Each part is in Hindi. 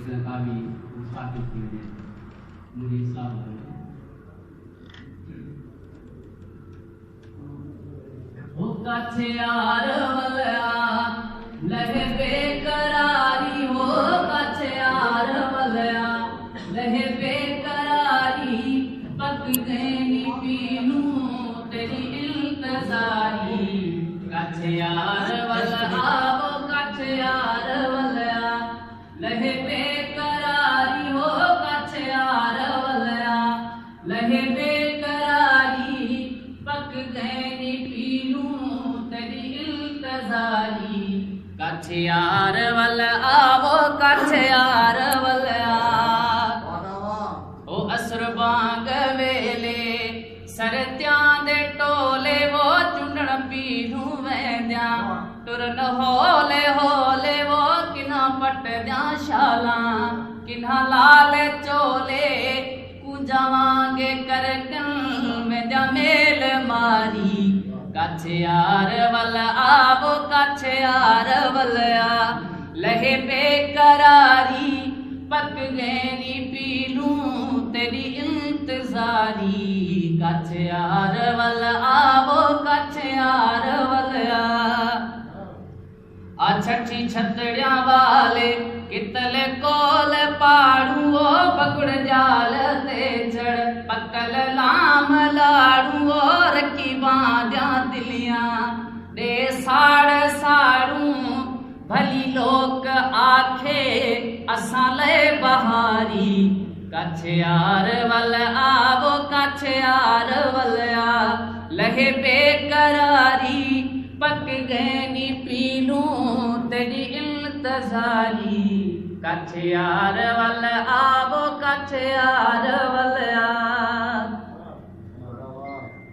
kami mustaqil kini muri Islam. O kache yaar walya lahe bekarari ho kache yaar walya lahe bekarari pak gani pinu teri iltizari kache yaar walya wo kache yaar walya लहे बेकरारी हो काछे यार वलया लहे बेकरारी पक गए पीनू तेरी इल्तजारी काछे यार वलया वो काछे यार वलया ओ असर बांग वेले सरत्यां दे टोले वो चुंडण पीनू वेंद्या टुरन होले होले वो किन्हा पट द्या शाला किन्हा लाल चोले कुजावांगे करकन में द्या मेल मारी काछे यार वल आवो काछे यार वलया लहे बेकरारी पक गैनी पीलू तेरी इंतजारी काछे यार वल आवो काछे यार वलया छठी छतड़िया वाले कितले कोल पाड़ू ओ पकड़ जाल ते चढ़ पकल लाम लाड़ू और की बांध्या दिलिया दे साड़ साड़ू भली लोक आखे असा ले बहारी काछे यार वल आवो काछे यार वलया लहे बेकरारी पक गैनी पीलू तेरी इल्तजारी काछे यार वल आवो काछे यार वलया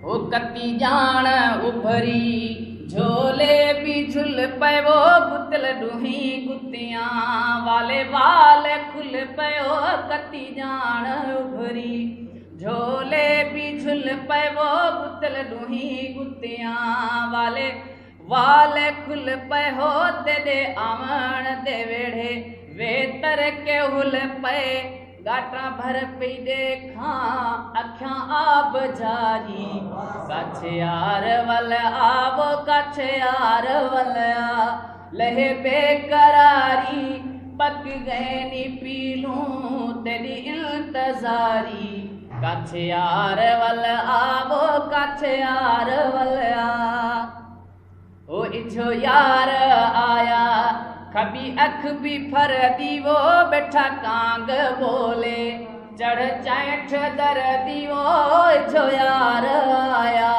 ओ कती जान उभरी झोले भी झुल पे वो गुतल डूही गुतियां वाले वाल खुल पे ओ कती जान उभरी झोले भी झुल पे वो गुतल डूही गुतियां वाले वाल खुल पे हो दे आमण दे वेढ़े वे तर के हुल पे गाटा भर पे देखा अख्यां आब जारी काछे यार वल आवो काछे यार वलया लहे बेकरारी पक गैनी पीलू तेरी इल्तजारी काछे यार वल आवो काछे यार वलया ओ इछो यार आया कभी अख भी फर दी वो बैठा कांग बोले चढ़ चैठ दर दी वो इछो यार आया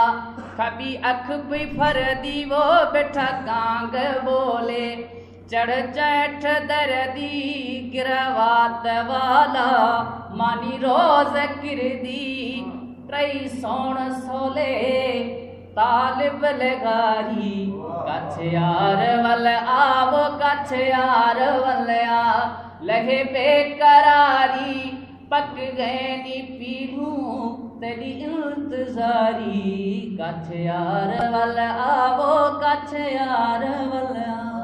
कभी अख भी फर दी वो बैठा कांग बोले चढ़ चैठ दर दी गिरवात वाला मानी रोज किरदी ट्रई सोण सोले तालिब लगारी काछे यार वल आवो काछे यार वलया लहे बेकरारी पक गैनी पीलू तेरी इंतजारी काछे यार वल आवो काछे यार वलया।